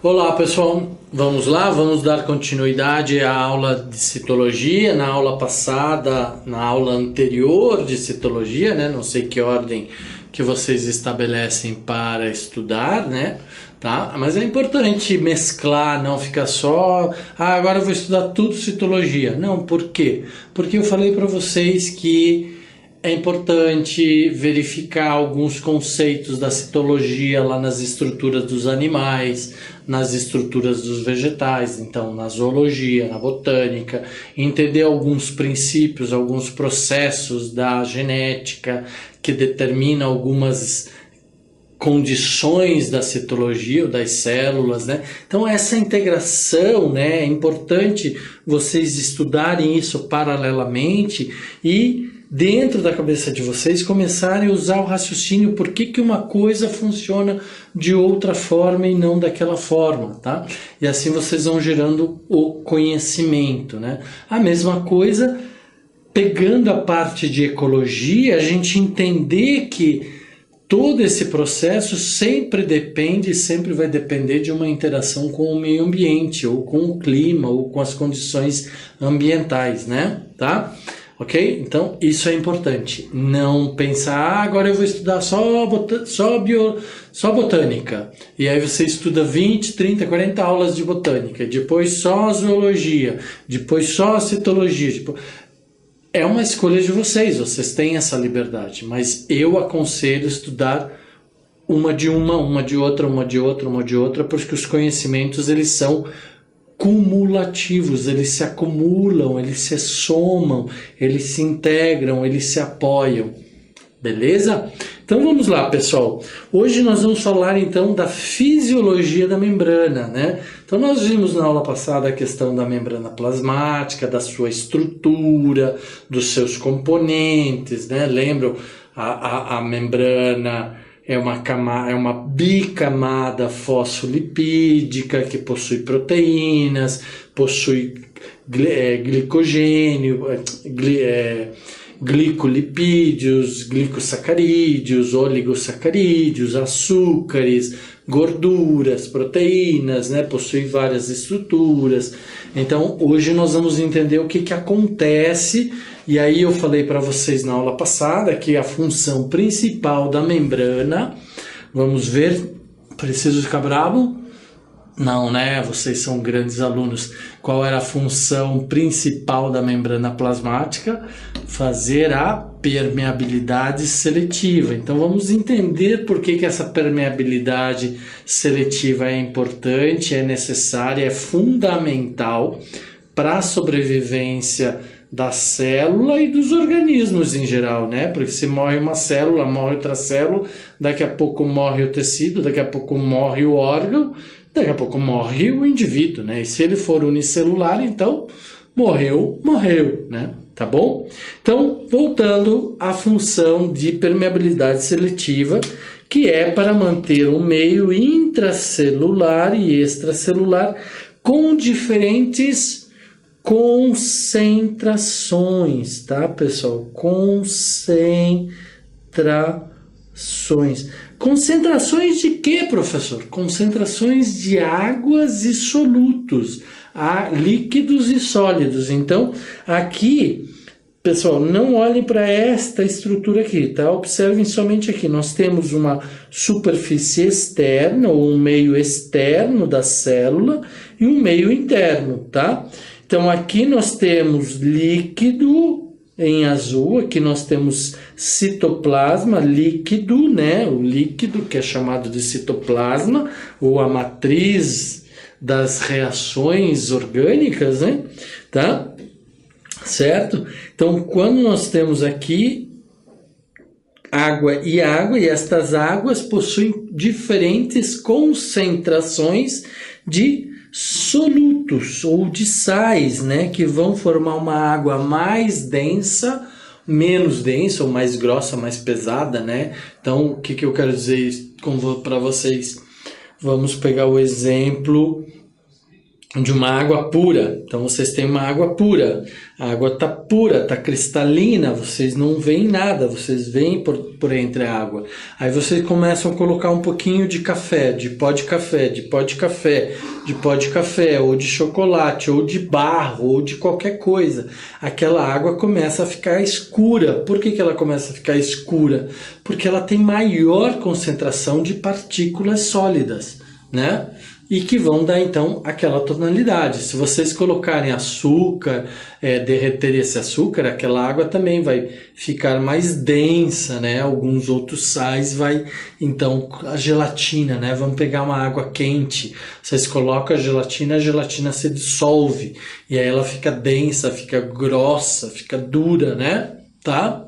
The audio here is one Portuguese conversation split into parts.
Olá pessoal, vamos lá, vamos dar continuidade à aula de citologia. Na aula passada, na aula anterior de citologia, né? Não sei que ordem que vocês estabelecem para estudar, né? Tá? Mas é importante mesclar, não ficar só, agora eu vou estudar tudo citologia. Não, por quê? Porque eu falei para vocês que é importante verificar alguns conceitos da citologia lá nas estruturas dos animais, nas estruturas dos vegetais, então na zoologia, na botânica, entender alguns princípios, alguns processos da genética que determinam algumas condições da citologia ou das células, né? Então essa integração, né, é importante vocês estudarem isso paralelamente e dentro da cabeça de vocês começarem a usar o raciocínio por que uma coisa funciona de outra forma e não daquela forma, tá? E assim vocês vão gerando o conhecimento, né? A mesma coisa pegando a parte de ecologia, a gente entender que todo esse processo sempre depende, sempre vai depender de uma interação com o meio ambiente, ou com o clima, ou com as condições ambientais, né? Tá? Ok? Então, isso é importante. Não pensar, agora eu vou estudar só botânica. E aí você estuda 20, 30, 40 aulas de botânica. Depois só zoologia. Depois só citologia. É uma escolha de vocês, vocês têm essa liberdade, mas eu aconselho estudar uma de outra, porque os conhecimentos eles são cumulativos, eles se acumulam, eles se somam, eles se integram, eles se apoiam. Beleza? Então vamos lá, pessoal. Hoje nós vamos falar então da fisiologia da membrana, né? Então nós vimos na aula passada a questão da membrana plasmática, da sua estrutura, dos seus componentes, né? Lembram? A membrana é uma bicamada fosfolipídica que possui proteínas, possui glicogênio, glicolipídios, glicosacarídeos, oligosacarídeos, açúcares, gorduras, proteínas, né? Possui várias estruturas. Então, hoje nós vamos entender o que acontece. E aí eu falei para vocês na aula passada que a função principal da membrana, vamos ver, preciso ficar bravo? Não, né? Vocês são grandes alunos. Qual era a função principal da membrana plasmática? Fazer a permeabilidade seletiva. Então vamos entender por que essa permeabilidade seletiva é importante, é necessária, é fundamental para a sobrevivência da célula e dos organismos em geral, né? Porque se morre uma célula, morre outra célula, daqui a pouco morre o tecido, daqui a pouco morre o órgão, daqui a pouco morre o indivíduo, né? E se ele for unicelular, então morreu, né? Tá bom? Então, voltando à função de permeabilidade seletiva, que é para manter um meio intracelular e extracelular com diferentes concentrações, tá, pessoal? Concentrações. Concentrações de quê, professor? Concentrações de águas e solutos, líquidos e sólidos. Então, aqui, pessoal, não olhem para esta estrutura aqui, tá? Observem somente aqui. Nós temos uma superfície externa, ou um meio externo da célula, e um meio interno, tá? Então, aqui nós temos líquido em azul, aqui nós temos citoplasma líquido, né? O líquido que é chamado de citoplasma, ou a matriz das reações orgânicas, né? Tá? Certo? Então, quando nós temos aqui água, e estas águas possuem diferentes concentrações de solutos ou de sais, né, que vão formar uma água mais densa, menos densa, ou mais grossa, mais pesada, né? Então, o que eu quero dizer para vocês? Vamos pegar o exemplo de uma água pura. Então vocês têm uma água pura, a água está pura, está cristalina, vocês não veem nada, vocês veem por entre a água. Aí vocês começam a colocar um pouquinho de café, de pó de café, de pó de café, de pó de café, ou de chocolate, ou de barro, ou de qualquer coisa. Aquela água começa a ficar escura. Por que ela começa a ficar escura? Porque ela tem maior concentração de partículas sólidas, né? E que vão dar então aquela tonalidade. Se vocês colocarem açúcar, derreter esse açúcar, aquela água também vai ficar mais densa, né? Alguns outros sais vai, então a gelatina, né? Vamos pegar uma água quente, vocês colocam a gelatina se dissolve e aí ela fica densa, fica grossa, fica dura, né? Tá?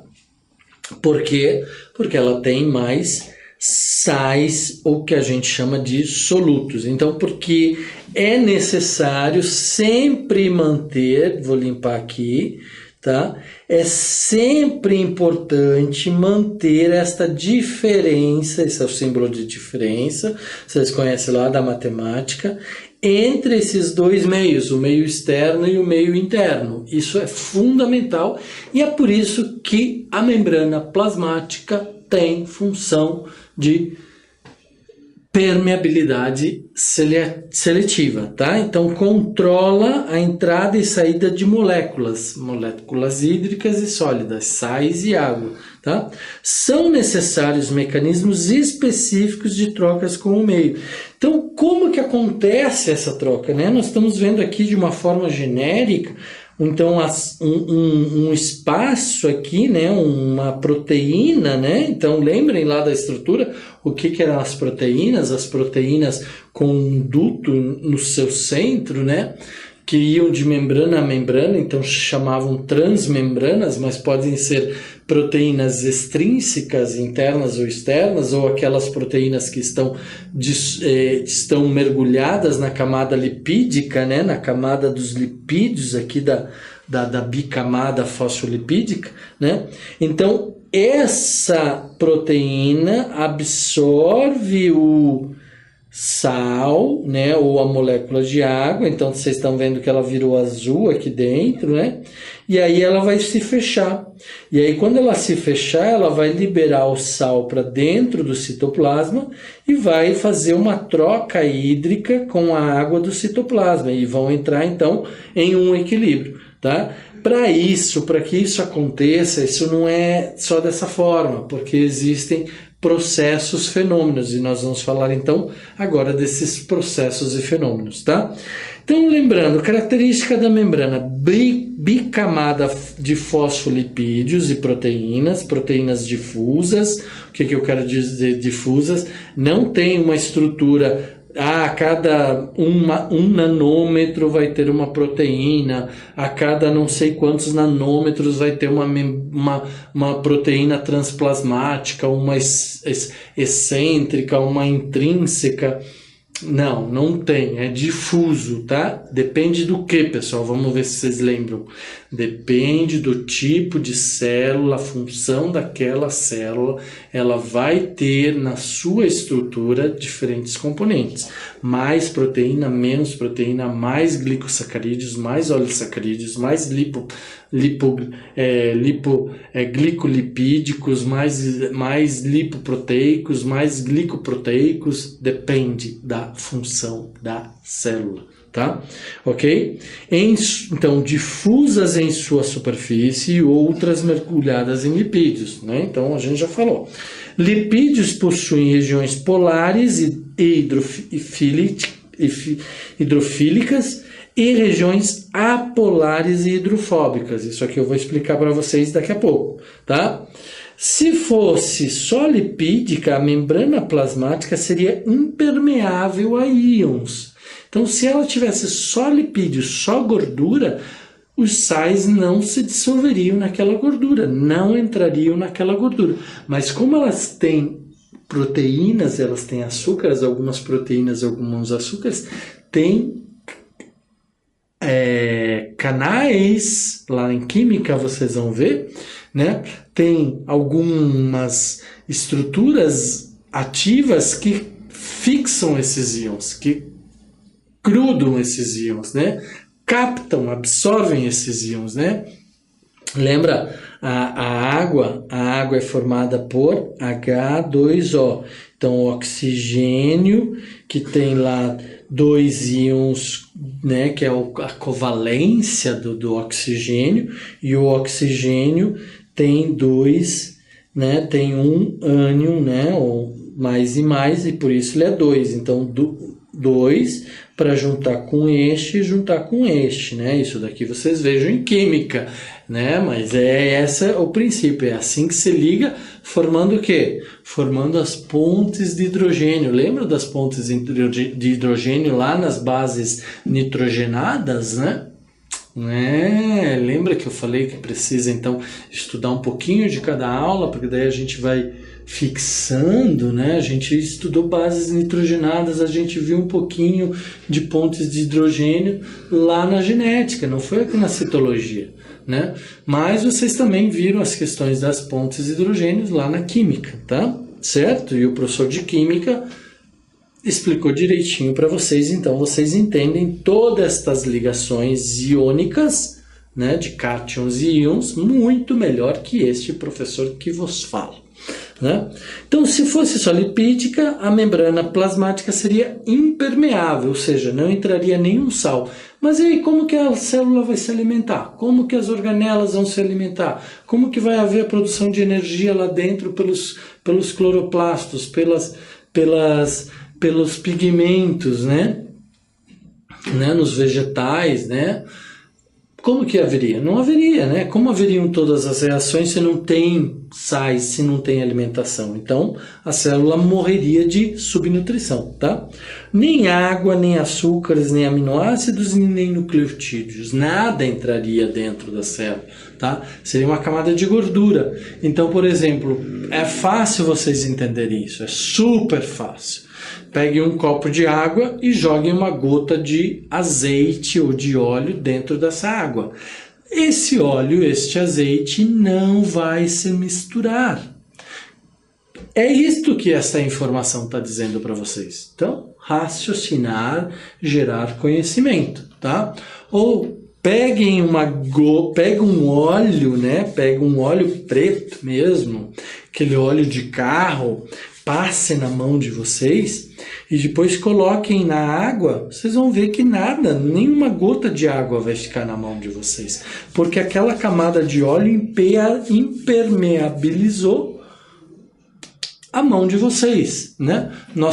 Por quê? Porque ela tem mais sais, ou que a gente chama de solutos. Então, porque é necessário sempre manter, vou limpar aqui, tá? É sempre importante manter esta diferença, esse é o símbolo de diferença, vocês conhecem lá da matemática, entre esses dois meios, o meio externo e o meio interno. Isso é fundamental e é por isso que a membrana plasmática tem função de permeabilidade seletiva, tá? Então controla a entrada e saída de moléculas hídricas e sólidas, sais e água, tá? São necessários mecanismos específicos de trocas com o meio. Então, como que acontece essa troca, né? Nós estamos vendo aqui de uma forma genérica. Então, um espaço aqui, né, uma proteína, né? Então, lembrem lá da estrutura, o que eram as proteínas? As proteínas com um duto no seu centro, né? Que iam de membrana a membrana, então chamavam transmembranas, mas podem ser proteínas extrínsecas, internas ou externas, ou aquelas proteínas que estão mergulhadas na camada lipídica, né, na camada dos lipídios aqui da bicamada fosfolipídica, né? Então, essa proteína absorve o sal, né, ou a molécula de água, então vocês estão vendo que ela virou azul aqui dentro, né, e aí ela vai se fechar, e aí quando ela se fechar, ela vai liberar o sal para dentro do citoplasma e vai fazer uma troca hídrica com a água do citoplasma, e vão entrar então em um equilíbrio, tá? Para que isso aconteça, isso não é só dessa forma, porque existem processos, fenômenos, e nós vamos falar então agora desses processos e fenômenos, tá? Então, lembrando, característica da membrana bicamada de fosfolipídios e proteínas difusas. O que eu quero dizer difusas? Não tem uma estrutura. A cada um nanômetro vai ter uma proteína, a cada não sei quantos nanômetros vai ter uma proteína transplasmática, uma excêntrica, uma intrínseca. Não tem, é difuso, tá? Depende do que, pessoal? Vamos ver se vocês lembram. Depende do tipo de célula, a função daquela célula, ela vai ter na sua estrutura diferentes componentes. Mais proteína, menos proteína, mais glicosacarídeos, mais oligosacarídeos, mais glicolipídicos, mais lipoproteicos, mais glicoproteicos, depende da função da célula, tá? Ok? Então, difusas em sua superfície e outras mergulhadas em lipídios, né? Então, a gente já falou. Lipídios possuem regiões polares e hidrofílicas e regiões apolares e hidrofóbicas. Isso aqui eu vou explicar para vocês daqui a pouco, tá? Se fosse só lipídica, a membrana plasmática seria impermeável a íons. Então, se ela tivesse só lipídios, só gordura, os sais não se dissolveriam naquela gordura, não entrariam naquela gordura. Mas como elas têm proteínas, elas têm açúcares, algumas proteínas, alguns açúcares, têm canais, lá em química vocês vão ver, né? Tem algumas estruturas ativas que fixam esses íons, que grudam esses íons, né? Captam, absorvem esses íons, né? Lembra, a água é formada por H2O. Então, o oxigênio, que tem lá 2 íons, né, que é a covalência do oxigênio, e o oxigênio tem 2, né, tem um ânion, né, ou mais e mais, e por isso ele é 2. Então, 2 para juntar com este, né? Isso daqui vocês vejam em química, né? Mas esse é o princípio, é assim que se liga, formando o quê? Formando as pontes de hidrogênio. Lembra das pontes de hidrogênio lá nas bases nitrogenadas, né? Lembra que eu falei que precisa então estudar um pouquinho de cada aula, porque daí a gente vai fixando, né? A gente estudou bases nitrogenadas, a gente viu um pouquinho de pontes de hidrogênio lá na genética, não foi aqui na citologia, né? Mas vocês também viram as questões das pontes de hidrogênio lá na química, tá? Certo? E o professor de química explicou direitinho para vocês, então vocês entendem todas estas ligações iônicas, né, de cátions e íons, muito melhor que este professor que vos fala, né? Então, se fosse só lipídica, a membrana plasmática seria impermeável, ou seja, não entraria nenhum sal. Mas e aí, como que a célula vai se alimentar? Como que as organelas vão se alimentar? Como que vai haver a produção de energia lá dentro pelos cloroplastos, pelos pigmentos, né? Nos vegetais, né? Como que haveria? Não haveria, né? Como haveriam todas as reações se não tem sais, se não tem alimentação? Então, a célula morreria de subnutrição, tá? Nem água, nem açúcares, nem aminoácidos, nem nucleotídeos. Nada entraria dentro da célula, tá? Seria uma camada de gordura. Então, por exemplo, é fácil vocês entenderem isso. É super fácil. Pegue um copo de água e jogue uma gota de azeite ou de óleo dentro dessa água. Esse óleo, este azeite, não vai se misturar. É isto que essa informação está dizendo para vocês. Então, raciocinar, gerar conhecimento, tá? Ou pega um óleo, né? Pega um óleo preto mesmo, aquele óleo de carro, passe na mão de vocês e depois coloquem na água, vocês vão ver que nada, nenhuma gota de água vai ficar na mão de vocês, porque aquela camada de óleo impermeabilizou a mão de vocês, né? Não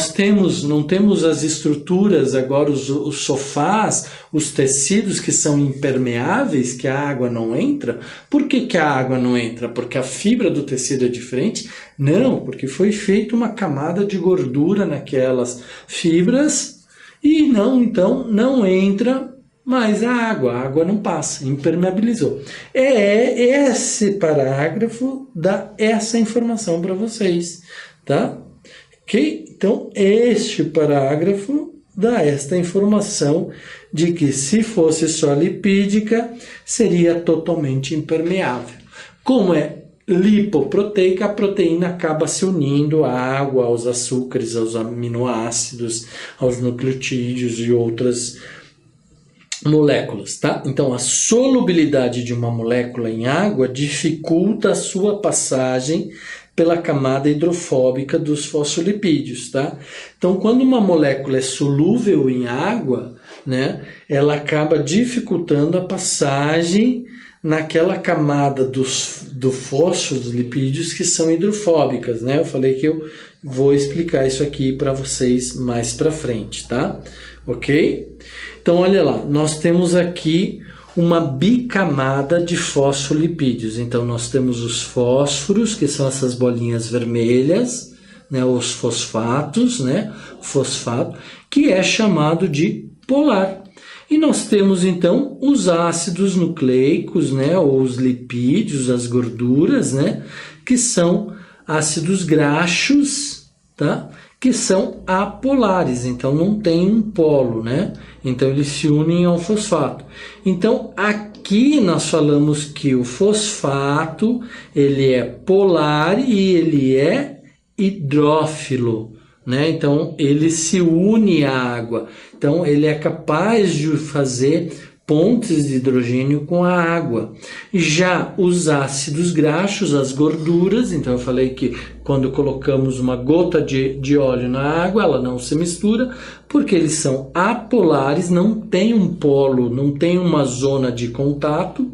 temos as estruturas, agora os sofás, os tecidos que são impermeáveis, que a água não entra. Por que a água não entra? Porque a fibra do tecido é diferente? Não, porque foi feita uma camada de gordura naquelas fibras e então não entra mais a água não passa, impermeabilizou. Esse parágrafo dá essa informação para vocês, tá? Ok? Então, este parágrafo dá esta informação de que se fosse só lipídica, seria totalmente impermeável. Como é lipoproteica, a proteína acaba se unindo à água, aos açúcares, aos aminoácidos, aos nucleotídeos e outras moléculas, tá? Então, a solubilidade de uma molécula em água dificulta a sua passagem pela camada hidrofóbica dos fosfolipídios, tá? Então, quando uma molécula é solúvel em água, né, ela acaba dificultando a passagem naquela camada do fosfolipídios que são hidrofóbicas, né? Eu falei que eu vou explicar isso aqui para vocês mais para frente, tá? Ok? Então, olha lá, nós temos aqui uma bicamada de fosfolipídios. Então, nós temos os fósforos, que são essas bolinhas vermelhas, né, os fosfatos, né, fosfato, que é chamado de polar. E nós temos, então, os ácidos nucleicos, né, ou os lipídios, as gorduras, né, que são ácidos graxos, tá? Que são apolares, então não tem um polo, né? Então eles se unem ao fosfato. Então aqui nós falamos que o fosfato ele é polar e ele é hidrófilo, né? Então ele se une à água. Então ele é capaz de fazer pontes de hidrogênio com a água. Já os ácidos graxos, as gorduras, então eu falei que quando colocamos uma gota de óleo na água, ela não se mistura, porque eles são apolares, não tem um polo, não tem uma zona de contato,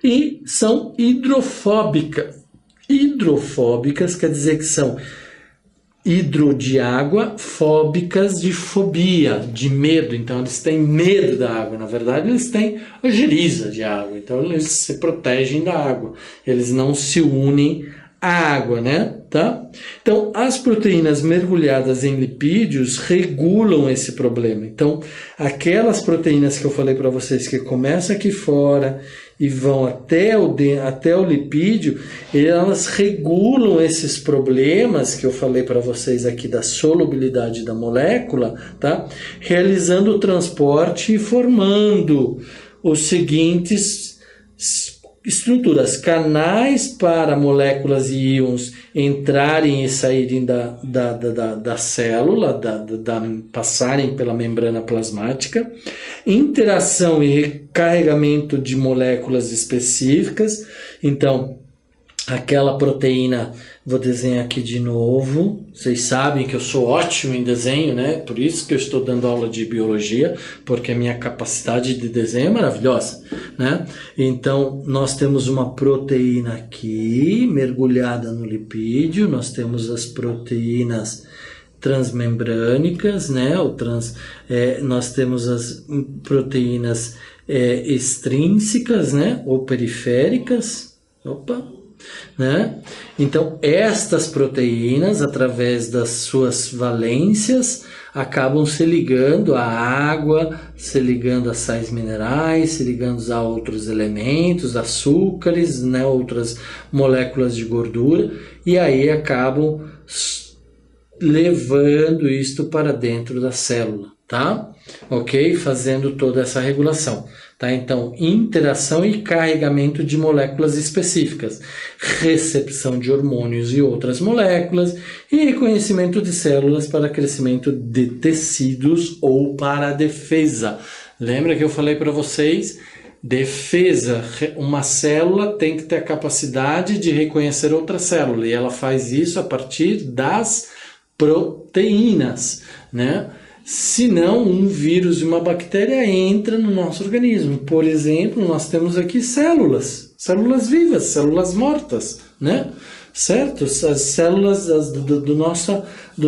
e são hidrofóbicas. Hidrofóbicas quer dizer que são hidro de água, fóbicas de fobia, de medo. Então eles têm medo da água. Na verdade, eles têm ojeriza de água. Então eles se protegem da água. Eles não se unem à água, né? Tá? Então as proteínas mergulhadas em lipídios regulam esse problema. Então aquelas proteínas que eu falei para vocês que começam aqui fora e vão até o lipídio, elas regulam esses problemas que eu falei para vocês aqui da solubilidade da molécula, tá? Realizando o transporte e formando os seguintes estruturas: canais para moléculas e íons entrarem e saírem da célula, passarem pela membrana plasmática, interação e recarregamento de moléculas específicas. Então, aquela proteína, vou desenhar aqui de novo, vocês sabem que eu sou ótimo em desenho, né? Por isso que eu estou dando aula de biologia, porque a minha capacidade de desenho é maravilhosa, né? Então, nós temos uma proteína aqui, mergulhada no lipídio, nós temos as proteínas transmembrânicas, né? Nós temos as proteínas extrínsecas, né? Ou periféricas, né? Então, estas proteínas, através das suas valências, acabam se ligando à água, se ligando a sais minerais, se ligando a outros elementos, açúcares, né? Outras moléculas de gordura, e aí acabam levando isto para dentro da célula, tá? Ok? Fazendo toda essa regulação. Tá? Então, interação e carregamento de moléculas específicas, recepção de hormônios e outras moléculas, e reconhecimento de células para crescimento de tecidos ou para a defesa. Lembra que eu falei para vocês? Defesa. Uma célula tem que ter a capacidade de reconhecer outra célula, e ela faz isso a partir das proteínas, né? Senão um vírus e uma bactéria entra no nosso organismo. Por exemplo, nós temos aqui células vivas, células mortas, né? Certo? As células do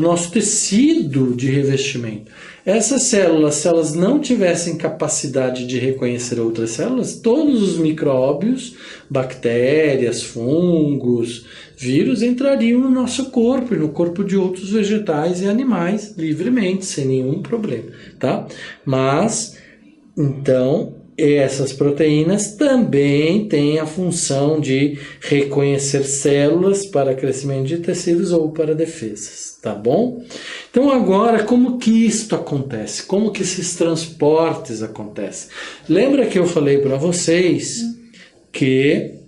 nosso tecido de revestimento. Essas células, se elas não tivessem capacidade de reconhecer outras células, todos os micróbios, bactérias, fungos, vírus entrariam no nosso corpo e no corpo de outros vegetais e animais livremente, sem nenhum problema, tá? Mas, então, essas proteínas também têm a função de reconhecer células para crescimento de tecidos ou para defesas, tá bom? Então agora, como que isto acontece? Como que esses transportes acontecem? Lembra que eu falei para vocês que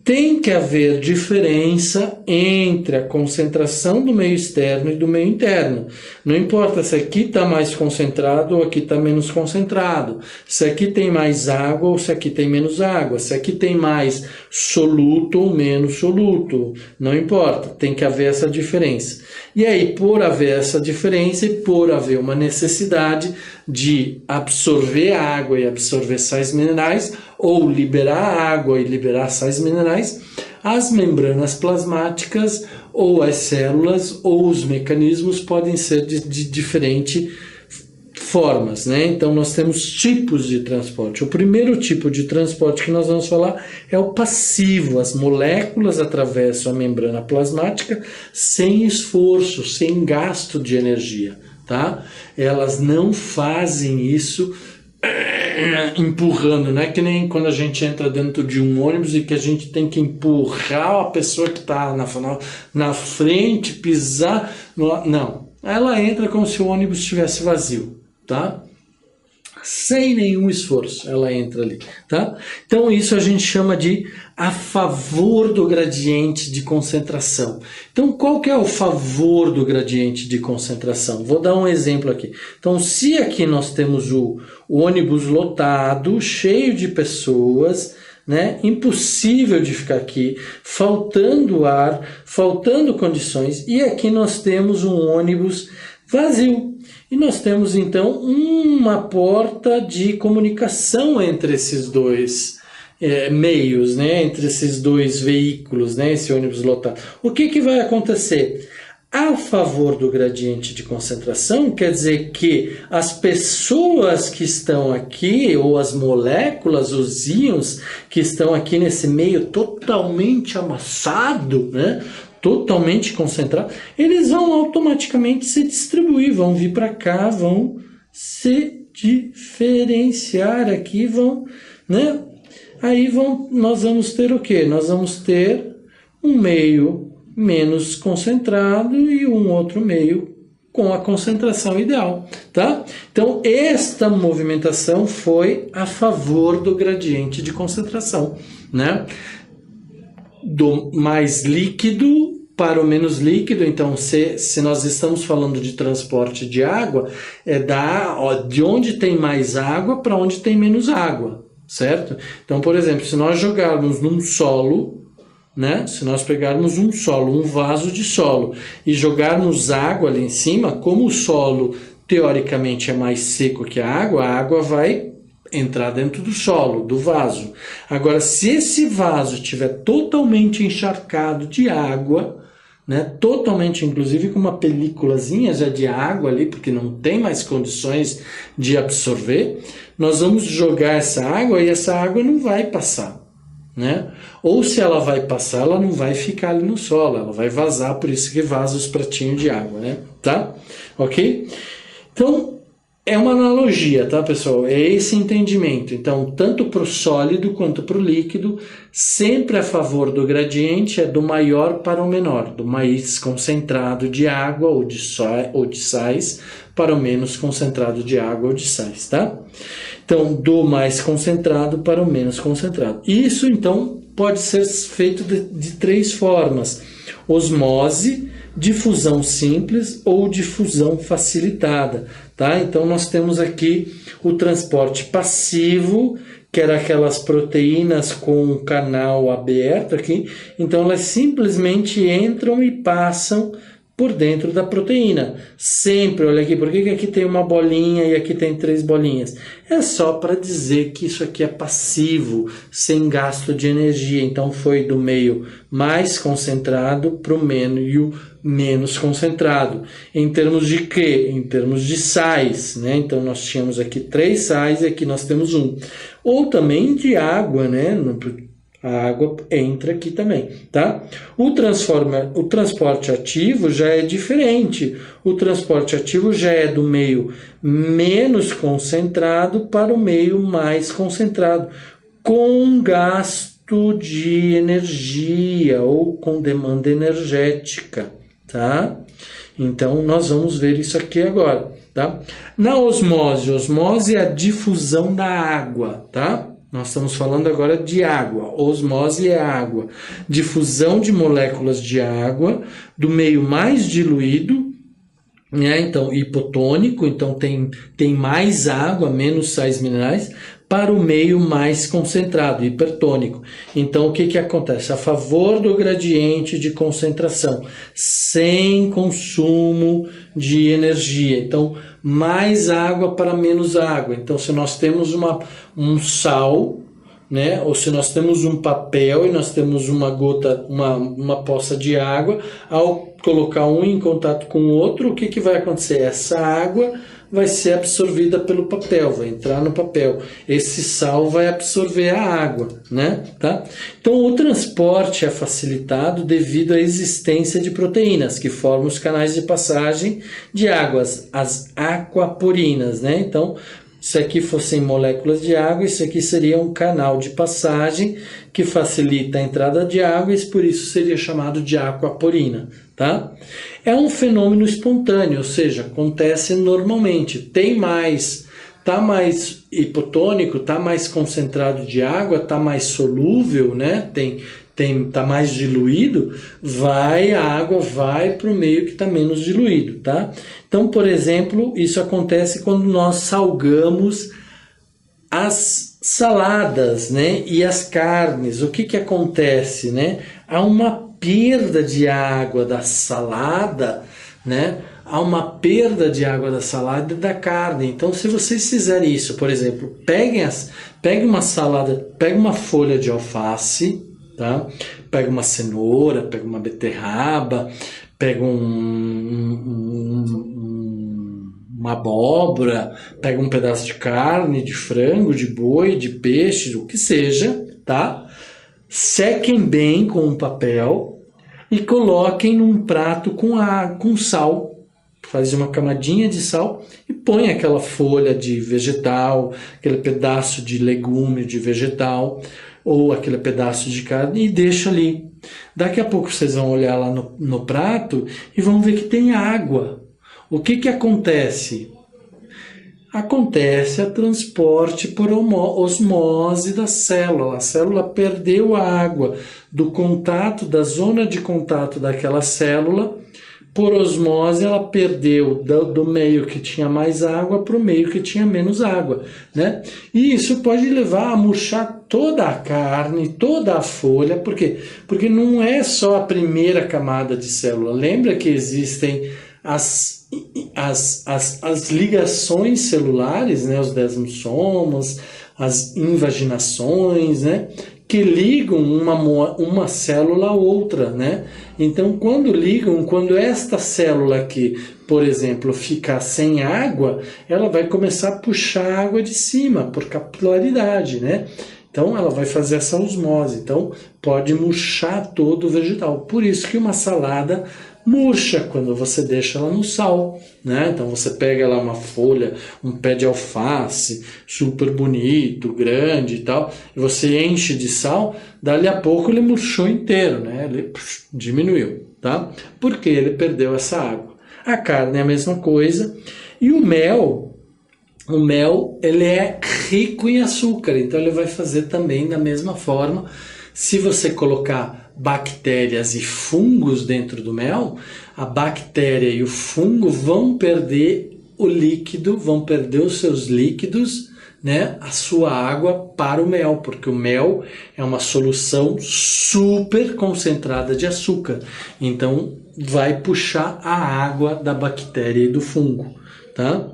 tem que haver diferença entre a concentração do meio externo e do meio interno. Não importa se aqui está mais concentrado ou aqui está menos concentrado. Se aqui tem mais água ou se aqui tem menos água. Se aqui tem mais soluto ou menos soluto. Não importa, tem que haver essa diferença. E aí, por haver essa diferença e por haver uma necessidade de absorver água e absorver sais minerais, ou liberar água e liberar sais minerais, as membranas plasmáticas ou as células ou os mecanismos podem ser de diferentes formas, né? Então nós temos tipos de transporte. O primeiro tipo de transporte que nós vamos falar é o passivo. As moléculas atravessam a membrana plasmática sem esforço, sem gasto de energia, tá? Elas não fazem isso empurrando, não é que nem quando a gente entra dentro de um ônibus e que a gente tem que empurrar a pessoa que está na frente, pisar, não, ela entra como se o ônibus estivesse vazio, tá? sem nenhum esforço, ela entra ali, tá? Então isso a gente chama de a favor do gradiente de concentração. Então qual que é o favor do gradiente de concentração? Vou dar um exemplo aqui. Então se aqui nós temos o ônibus lotado, cheio de pessoas, né? Impossível de ficar aqui, faltando ar, faltando condições, e aqui nós temos um ônibus vazio. E nós temos então uma porta de comunicação entre esses dois meios, né? Entre esses dois veículos, né? Esse ônibus lotado. O que vai acontecer? A favor do gradiente de concentração, quer dizer que as pessoas que estão aqui, ou as moléculas, os íons que estão aqui nesse meio totalmente amassado, né? Totalmente concentrado, eles vão automaticamente se distribuir, vão vir para cá, vão se diferenciar aqui, vão, né? Aí nós vamos ter o quê? Nós vamos ter um meio menos concentrado e um outro meio com a concentração ideal, tá? Então, esta movimentação foi a favor do gradiente de concentração, né? Do mais líquido para o menos líquido. Então, se nós estamos falando de transporte de água, de onde tem mais água para onde tem menos água, certo? Então, por exemplo, se nós jogarmos num solo, né? Se nós pegarmos um solo, um vaso de solo, e jogarmos água ali em cima, como o solo teoricamente é mais seco que a água vai entrar dentro do solo, do vaso. Agora, se esse vaso estiver totalmente encharcado de água, né, totalmente, inclusive com uma películazinha já de água ali, porque não tem mais condições de absorver, nós vamos jogar essa água e essa água não vai passar, né? Ou se ela vai passar, ela não vai ficar ali no solo, ela vai vazar, por isso que vaza os pratinhos de água, né? Tá? Ok? Então, é uma analogia, tá, pessoal? É esse entendimento. Então, tanto para o sólido quanto para o líquido, sempre a favor do gradiente é do maior para o menor, do mais concentrado de água ou de sais para o menos concentrado de água ou de sais, tá? Então, do mais concentrado para o menos concentrado. Isso, então, pode ser feito de três formas: osmose, difusão simples ou difusão facilitada, tá? Então nós temos aqui o transporte passivo, que era aquelas proteínas com um canal aberto aqui, então elas simplesmente entram e passam por dentro da proteína. Sempre, olha aqui, por que aqui tem uma bolinha e aqui tem 3 bolinhas? É só para dizer que isso aqui é passivo, sem gasto de energia. Então foi do meio mais concentrado para o meio menos concentrado. Em termos de quê? Em termos de sais, né? Então nós tínhamos aqui 3 sais e aqui nós temos 1. Ou também de água, né? A água entra aqui também, tá? O transporte ativo já é diferente. O transporte ativo já é do meio menos concentrado para o meio mais concentrado, com gasto de energia ou com demanda energética, tá? Então, nós vamos ver isso aqui agora, tá? Na osmose é a difusão da água, tá? Nós estamos falando agora de água. Osmose é água. Difusão de moléculas de água do meio mais diluído, né? Então, hipotônico, então tem mais água, menos sais minerais, para o meio mais concentrado, hipertônico. Então, o que acontece? A favor do gradiente de concentração, sem consumo de energia. Então, mais água para menos água. Então, se nós temos um sal, né, ou se nós temos um papel e nós temos uma gota, uma poça de água, ao colocar um em contato com o outro, o que vai acontecer? Essa água vai ser absorvida pelo papel, vai entrar no papel. Esse sal vai absorver a água, né? Tá? Então, o transporte é facilitado devido à existência de proteínas, que formam os canais de passagem de águas, as aquaporinas, né? Então, se aqui fossem moléculas de água, isso aqui seria um canal de passagem que facilita a entrada de água e por isso seria chamado de aquaporina, tá? É um fenômeno espontâneo, ou seja, acontece normalmente. Tem mais tá mais hipotônico, tá mais concentrado de água, tá mais solúvel, né? Tá mais diluído, a água vai para o meio que está menos diluído, tá? Então, por exemplo, isso acontece quando nós salgamos as saladas, né? E as carnes. O que acontece, né? Há uma perda de água da salada, né? Há uma perda de água da salada e da carne. Então, se vocês fizerem isso, por exemplo, pegue uma salada, pegue uma folha de alface, tá? Pega uma cenoura, pega uma beterraba, pega uma abóbora, pega um pedaço de carne, de frango, de boi, de peixe, o que seja, tá? Sequem bem com um papel e coloquem num prato com sal. Faz uma camadinha de sal e põe aquela folha de vegetal, aquele pedaço de legume de vegetal, ou aquele pedaço de carne e deixa ali. Daqui a pouco vocês vão olhar lá no prato e vão ver que tem água. O que acontece? Acontece a transporte por osmose da célula. A célula perdeu a água do contato, da zona de contato daquela célula. Por osmose, ela perdeu do meio que tinha mais água para o meio que tinha menos água, né? E isso pode levar a murchar toda a carne, toda a folha. Por quê? Porque não é só a primeira camada de célula. Lembra que existem as ligações celulares, né? Os desmossomos, as invaginações, né? Que ligam uma célula a outra, né? Então, quando esta célula aqui, por exemplo, ficar sem água, ela vai começar a puxar água de cima, por capilaridade, né? Então, ela vai fazer essa osmose. Então, pode murchar todo o vegetal. Por isso que uma salada murcha quando você deixa ela no sal, né? Então você pega lá uma folha, um pé de alface, super bonito, grande e tal, e você enche de sal, dali a pouco ele murchou inteiro, né? Ele diminuiu, tá? Porque ele perdeu essa água. A carne é a mesma coisa. E o mel, ele é rico em açúcar, então ele vai fazer também da mesma forma. Se você colocar bactérias e fungos dentro do mel, a bactéria e o fungo vão perder o líquido, vão perder os seus líquidos, né, a sua água para o mel, porque o mel é uma solução super concentrada de açúcar. Então, vai puxar a água da bactéria e do fungo. Tá?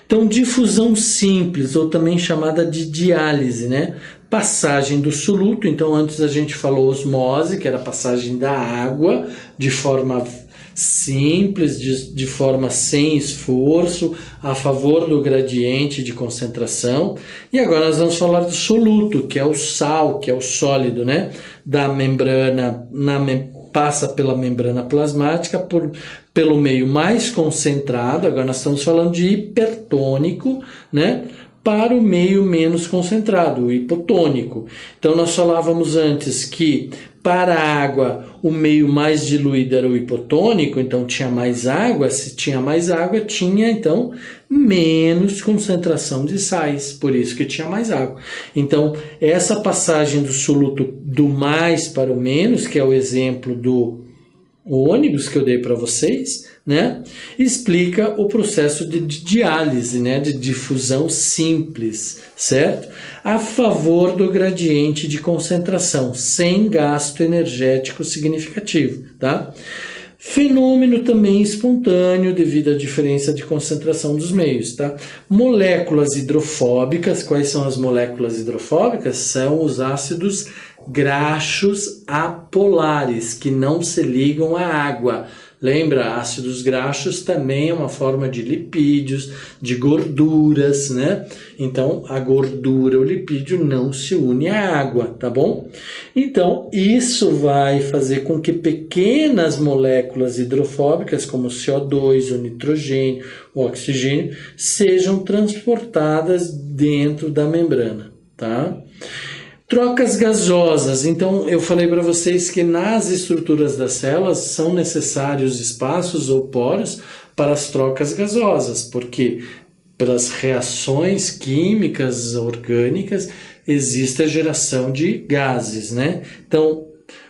Então, difusão simples, ou também chamada de diálise, né? Passagem do soluto. Então, antes a gente falou osmose, que era a passagem da água de forma simples, de forma sem esforço, a favor do gradiente de concentração. E agora nós vamos falar do soluto, que é o sal, que é o sólido, né? Da membrana, passa pela membrana plasmática, pelo meio mais concentrado. Agora nós estamos falando de hipertônico, né? Para o meio menos concentrado, o hipotônico. Então nós falávamos antes que para a água o meio mais diluído era o hipotônico, então tinha mais água. Se tinha mais água, tinha então menos concentração de sais, por isso que tinha mais água. Então essa passagem do soluto do mais para o menos, que é o exemplo do ônibus que eu dei para vocês, né, explica o processo de diálise, né, de difusão simples, certo? A favor do gradiente de concentração, sem gasto energético significativo, tá? Fenômeno também espontâneo devido à diferença de concentração dos meios, tá? Moléculas hidrofóbicas. Quais são as moléculas hidrofóbicas? São os ácidos graxos apolares, que não se ligam à água. Lembra, ácidos graxos também é uma forma de lipídios, de gorduras, né? Então, a gordura, o lipídio não se une à água, tá bom? Então, isso vai fazer com que pequenas moléculas hidrofóbicas, como o CO2, o nitrogênio, o oxigênio, sejam transportadas dentro da membrana, tá? Trocas gasosas. Então, eu falei para vocês que nas estruturas das células são necessários espaços ou poros para as trocas gasosas, porque pelas reações químicas orgânicas, existe a geração de gases, né? Então,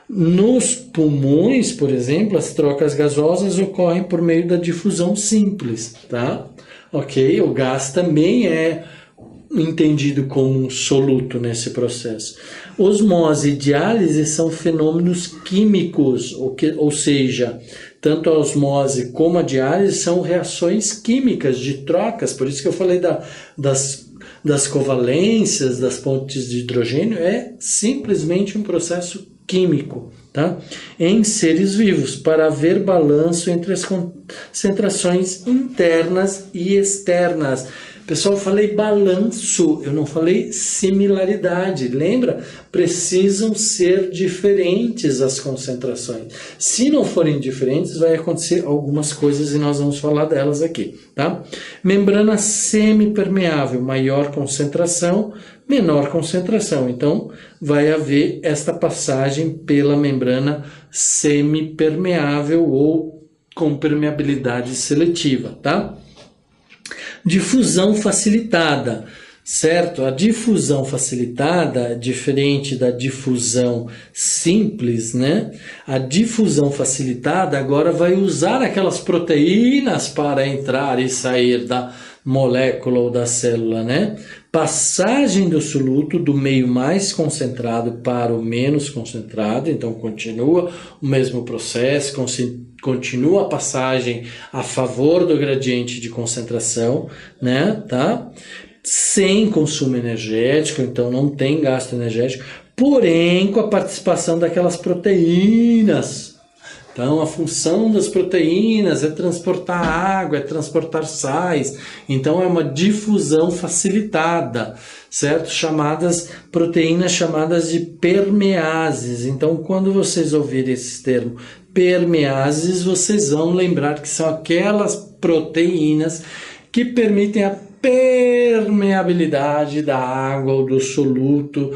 nos pulmões, por exemplo, as trocas gasosas ocorrem por meio da difusão simples, tá? Ok? O gás também é entendido como um soluto nesse processo. Osmose e diálise são fenômenos químicos, ou seja, tanto a osmose como a diálise são reações químicas de trocas, por isso que eu falei das covalências, das pontes de hidrogênio, é simplesmente um processo químico, tá? Em seres vivos, para haver balanço entre as concentrações internas e externas. Pessoal, eu falei balanço, eu não falei similaridade. Lembra? Precisam ser diferentes as concentrações. Se não forem diferentes, vai acontecer algumas coisas e nós vamos falar delas aqui, tá? Membrana semipermeável, maior concentração, menor concentração. Então, vai haver esta passagem pela membrana semipermeável ou com permeabilidade seletiva, tá? Difusão facilitada, certo? A difusão facilitada, diferente da difusão simples, né? A difusão facilitada agora vai usar aquelas proteínas para entrar e sair da molécula ou da célula, né? Passagem do soluto do meio mais concentrado para o menos concentrado, então continua o mesmo processo, continua a passagem a favor do gradiente de concentração, né? Tá? Sem consumo energético, então não tem gasto energético, porém com a participação daquelas proteínas. Então, a função das proteínas é transportar água, é transportar sais. Então, é uma difusão facilitada, certo? Proteínas chamadas de permeases. Então, quando vocês ouvirem esse termo permeases, vocês vão lembrar que são aquelas proteínas que permitem a permeabilidade da água ou do soluto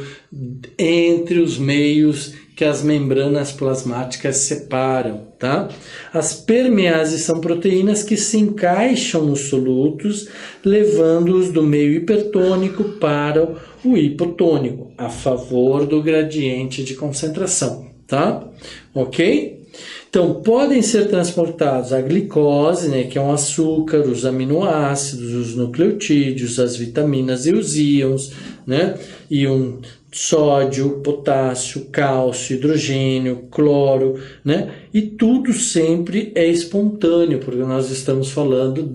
entre os meios que as membranas plasmáticas separam, tá? As permeases são proteínas que se encaixam nos solutos, levando-os do meio hipertônico para o hipotônico, a favor do gradiente de concentração, tá? Ok? Então, podem ser transportados a glicose, né, que é um açúcar, os aminoácidos, os nucleotídeos, as vitaminas e os íons, né? Sódio, potássio, cálcio, hidrogênio, cloro, né? E tudo sempre é espontâneo, porque nós estamos falando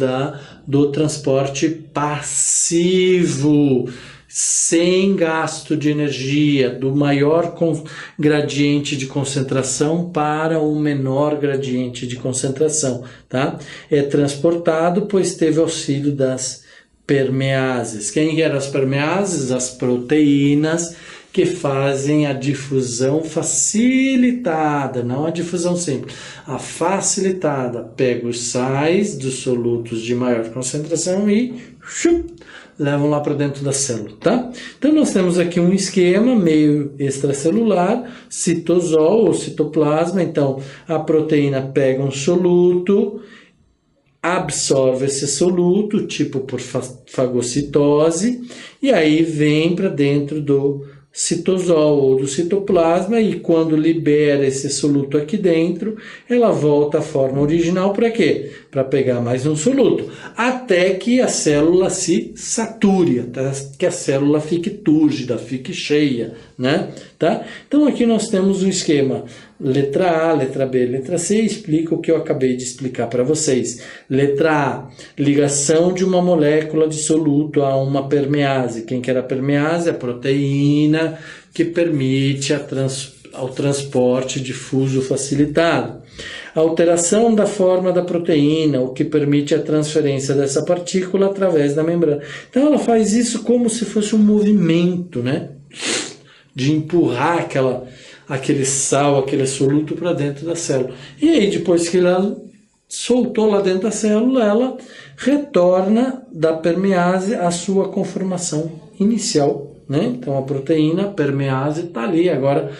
do transporte passivo, sem gasto de energia, do maior gradiente de concentração para o menor gradiente de concentração, tá? É transportado, pois teve auxílio das permeases. Quem eram as permeases? As proteínas que fazem a difusão facilitada, não a difusão simples. A facilitada pega os sais dos solutos de maior concentração e levam lá para dentro da célula, tá? Então nós temos aqui um esquema meio extracelular, citosol ou citoplasma. Então a proteína pega um soluto, absorve esse soluto, tipo por fagocitose, e aí vem para dentro do citosol ou do citoplasma, e quando libera esse soluto aqui dentro, ela volta à forma original. Para quê? Para pegar mais um soluto, até que a célula se sature, até que a célula fique túrgida, fique cheia, né? Tá? Então aqui nós temos o esquema letra A, letra B, letra C, explica o que eu acabei de explicar para vocês. Letra A, ligação de uma molécula de soluto a uma permease. Quem que era a permease? A proteína que permite ao transporte difuso facilitado. Alteração da forma da proteína, o que permite a transferência dessa partícula através da membrana. Então ela faz isso como se fosse um movimento, né? De empurrar aquele sal, aquele soluto para dentro da célula. E aí, depois que ela soltou lá dentro da célula, ela retorna da permease à sua conformação inicial, né? Então a proteína, a permease, está ali agora